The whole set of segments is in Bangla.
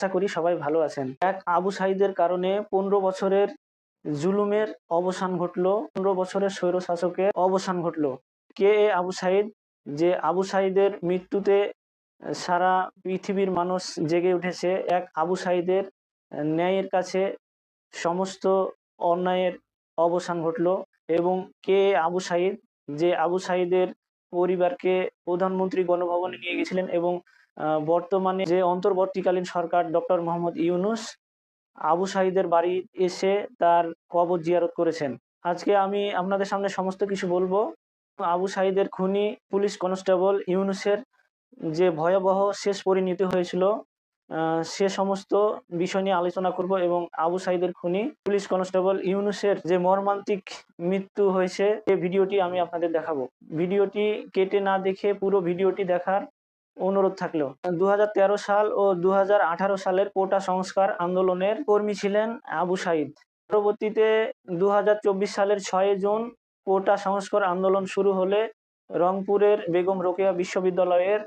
আশা করি সবাই ভালো আছেন। এক আবু সাঈদের কারণে 15 বছরের জুলুমের অবসান ঘটলো, 15 বছরের স্বৈরশাসকের অবসান ঘটলো। কে এ আবু সাঈদ? যে আবু সাঈদের মৃত্যুতে সারা পৃথিবীর মানুষ জেগে উঠেছে। এক আবু সাঈদের ন্যায়ের কাছে সমস্ত অন্যায়ের অবসান ঘটলো। এবং কে আবু সাঈদ? যে আবু সাঈদের পরিবারকে প্রধানমন্ত্রী গণভবনে নিয়ে গেছিলেন এবং বর্তমানে যে অন্তর্বর্তীকালীন সরকার ডক্টর মোহাম্মদ ইউনূস আবু সাঈদের বাড়ি এসে তার কবর জিয়ারত করেছেন। আজকে আমি আপনাদের সামনে সমস্ত কিছু বলবো। আবু সাঈদের খুনি পুলিশ কনস্টেবল ইউনূসের যে ভয়াবহ শেষ পরিণতি হয়েছিল সে সমস্ত বিষয় নিয়ে আলোচনা করব এবং আবু সাঈদের খুনি পুলিশ কনস্টেবল ইউনূসের যে মর্মান্তিক মৃত্যু হয়েছে এই ভিডিওটি আমি আপনাদের দেখাবো। ভিডিওটি কেটে না দেখে পুরো ভিডিওটি দেখার অনুরোধ থাকলো। 2013 সাল ও 2018 সালের কোটা সংস্কার আন্দোলনের কর্মী ছিলেন আবু সাঈদ। পরবর্তীতে 2024 সালের 6 জুন কোটা সংস্কার আন্দোলন শুরু হলে রংপুরের বেগম রোকেয়া বিশ্ববিদ্যালয়ের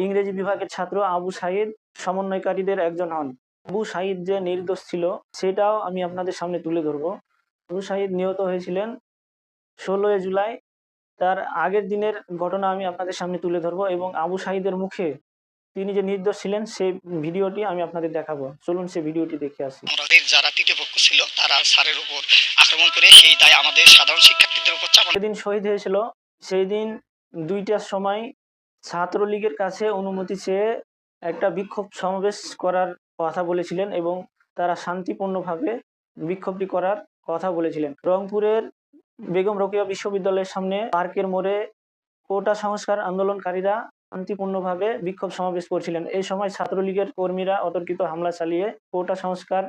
ইংরেজি বিভাগের ছাত্র আবু সাঈদ সমন্বয়কারীদের একজন হন। আবু সাঈদ যে নির্দোষ ছিল সেটাও আমি আপনাদের সামনে তুলে ধরবো। আবু সাঈদ নিহত হয়েছিলেন 16 জুলাই। তার আগের দিনের ঘটনা আমি আপনাদের সামনে তুলে ধরবো এবং আবু সাঈদের মুখে তিনি যে নির্দোষ ছিলেন সেই ভিডিওটি আমি আপনাদের দেখাবো। চলুন সেই ভিডিওটি দেখে আসি। আমাদের যারা তৃতীয় পক্ষ ছিল তারা স্যারের উপর আক্রমণ করে সেই দায় আমাদের সাধারণ শিক্ষার্থীদের উপর চাপানো। সেদিন শহীদ হয়েছিল, সেই দিন 2টার সময় ছাত্রলীগের কাছে অনুমতি চেয়ে একটা বিক্ষোভ সমাবেশ করার কথা বলেছিলেন এবং তারা শান্তিপূর্ণভাবে বিক্ষোভটি করার কথা বলেছিলেন। রংপুরের বেগম রোকেয়া বিশ্ববিদ্যালয়ের সামনে পার্কের মোড়ে কোটা সংস্কার আন্দোলনকারীরা শান্তিপূর্ণভাবে বিক্ষোভ সমাবেশ করছিলেন। এই সময় ছাত্রলীগের কর্মীরা অতর্কিত হামলা চালিয়ে কোটা সংস্কার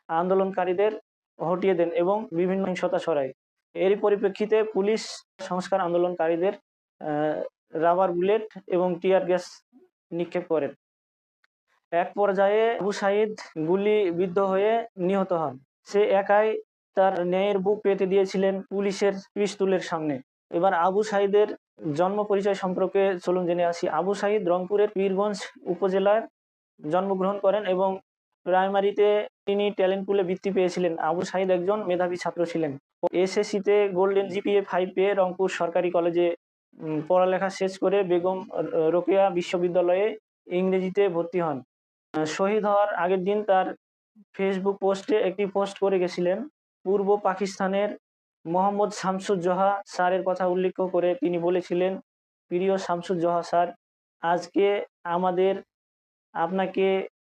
আন্দোলনকারীদের হটিয়ে দেন এবং বিভিন্ন হিংসতা ছড়ায়। এরই পরিপ্রেক্ষিতে পুলিশ সংস্কার আন্দোলনকারীদের রাবার বুলেট এবং টিয়ার গ্যাস নিক্ষেপ করেন। এক পর্যায়ে আবু সাঈদ গুলিবিদ্ধ হয়ে নিহত হন। সে একাই তার ন্যায়ের বুক পেতে দিয়েছিলেন পুলিশের পিস্তলের সামনে। এবার আবু সাঈদের জন্ম পরিচয় সম্পর্কে চলুন জেনে আসি। আবু সাঈদ রংপুরের পীরগঞ্জ উপজেলায় জন্মগ্রহণ করেন এবং প্রাইমারিতে তিনি ট্যালেন্ট পুলে বৃত্তি পেয়েছিলেন। আবু সাঈদ একজন মেধাবী ছাত্র ছিলেন। এসএসসিতে গোল্ডেন জিপিএ 5 পেয়ে রংপুর সরকারি কলেজে পড়ালেখা শেষ করে বেগম রোকেয়া বিশ্ববিদ্যালয়ে ইংরেজিতে ভর্তি হন। শহীদ হওয়ার আগের দিন তার ফেসবুক পোস্টে একটি পোস্ট করে গেছিলেন। পূর্ব পাকিস্তানের মোহাম্মদ শামসুজ্জোহা স্যারের কথা উল্লেখ করে তিনি বলেছিলেন, প্রিয় শামসুজ্জোহা স্যার, আজকে আমাদের আপনাকে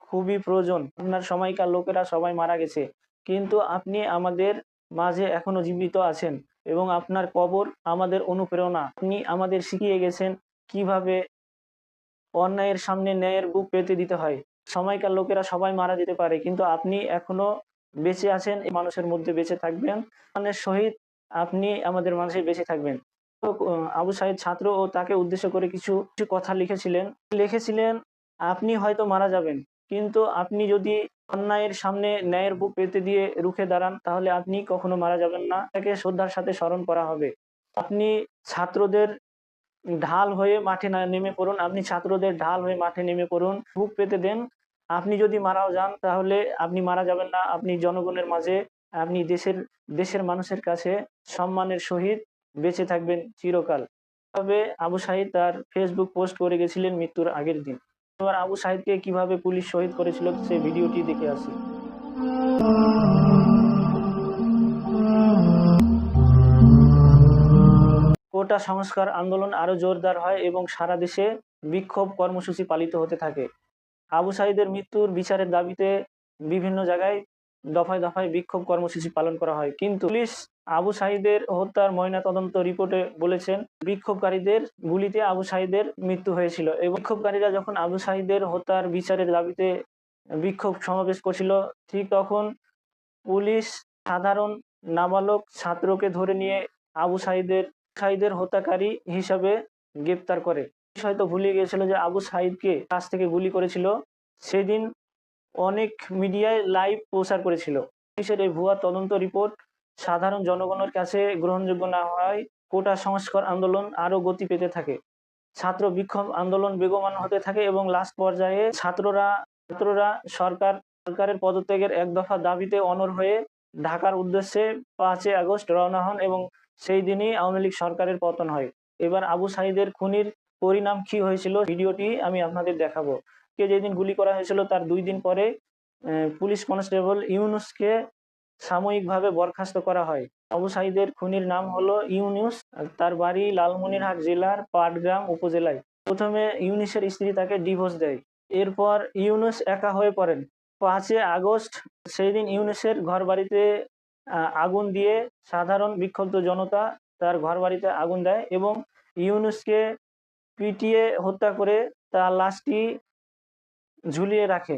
খুবই প্রয়োজন। আপনার সময়কার লোকেরা সবাই মারা গেছে, কিন্তু আপনি আমাদের মাঝে এখনো জীবিত আছেন এবং আপনার কবর আমাদের অনুপ্রেরণা। আপনি আমাদের শিখিয়ে গেছেন কিভাবে অন্যায়ের সামনে ন্যায়ের বুক পেতে দিতে হয়। সময়কার লোকেরা সবাই মারা যেতে পারে, কিন্তু আপনি এখনো বেঁচে আছেন, মানুষের মধ্যে বেঁচে থাকবেন। মানে শহীদ আপনি আমাদের মাঝে বেঁচে থাকবেন। আবু সাঈদ ছাত্র ও তাকে উদ্দেশ্য করে কিছু কথা লিখেছিলেন, আপনি হয়তো মারা যাবেন, কিন্তু আপনি যদি অন্যায়ের সামনে ন্যায়ের বুক পেতে দিয়ে রুখে দাঁড়ান তাহলে আপনি কখনো মারা যাবেন না। তাকে শ্রদ্ধার সাথে স্মরণ করা হবে। আপনি ছাত্রদের ঢাল হয়ে মাঠে নেমে পড়ুন, আপনি ছাত্রদের ঢাল হয়ে মাঠে নেমে পড়ুন, বুক পেতে দেন। আপনি যদি মারাও যান তাহলে আপনি মারা যাবেন না, আপনি জনগণের মাঝে, আপনি দেশের মানুষের কাছে সম্মানের সহিত বেঁচে থাকবেন চিরকাল। তবে আবু সাঈদ তার ফেসবুক পোস্ট করে গেছিলেন মৃত্যুর আগের দিন। এবার আবু সাঈদকে কিভাবে পুলিশ শহীদ করেছিল সেই ভিডিওটি দেখে আসি। কোটা সংস্কার আন্দোলন আরো জোরদার হয় এবং সারা দেশে বিক্ষোভ কর্মসূচি পালিত হতে থাকে। আবু সাঈদের মৃত্যুর বিচারের দাবিতে বিভিন্ন জায়গায় দফায় দফায় বিক্ষোভ কর্মসূচি পালন করা হয়, কিন্তু পুলিশ আবু সাঈদের হত্যার ময়নাতদন্ত রিপোর্টে বলেছেন বিক্ষোভকারীদের গুলিতে আবু সাঈদের মৃত্যু হয়েছিল। এবং বিক্ষোভকারীরা যখন আবু সাঈদের হত্যার বিচারের দাবিতে বিক্ষোভ সমাবেশ করছিল, ঠিক তখন পুলিশ সাধারণ নাবালক ছাত্রকে ধরে নিয়ে আবু সাঈদের হত্যাকারী হিসাবে গ্রেপ্তার করে। হয়তো ভুলে গিয়েছিল যে আবু সাঈদকে কাছ থেকে গুলি করেছিল। সেদিন অনেক মিডিয়ায় লাইভ প্রচার করেছিল। পুলিশের এই ভুয়া তদন্ত রিপোর্ট সাধারণ জনগণের কাছে গ্রহণযোগ্য না হয় কোটা সংস্কার আন্দোলন আরো গতি পেতে থাকে। ছাত্র বিক্ষোভ আন্দোলন বেগবান হতে থাকে এবং লাস্ট পর্যায়ে ছাত্ররা ছাত্ররা সরকারের পদত্যাগের এক দফা দাবিতে অনড় হয়ে ঢাকার উদ্দেশ্যে 5 আগস্ট রওনা হন এবং সেই দিনই আওয়ামী লীগ সরকারের পতন হয়। এবার আবু সাঈদের খুনির পরিণাম কি হয়েছিল ভিডিওটি আমি আপনাদের দেখাবো। কে যেদিন গুলি করা হয়েছিল তার 2 দিন পরে পুলিশ কনস্টেবল ইউনুসকে সাময়িকভাবে বরখাস্ত করা হয়। আবু সাঈদের খুনির নাম হলো ইউনুস, তার বাড়ি লালমনিরহাট জেলার পাটগ্রাম উপজেলায়। প্রথমে ইউনুসের স্ত্রী তাকে ডিভোর্স দেয়। এরপর ইউনুস একা হয়ে পড়েন। 5 আগস্ট সেই দিন ইউনুসের ঘরবাড়িতে আগুন দিয়ে সাধারণ বিক্ষুব্ধ জনতা তার ঘরবাড়িতে আগুন দেয় এবং ইউনুসকে পিটিয়ে হত্যা করে তার লাশটি ঝুলিয়ে রাখে।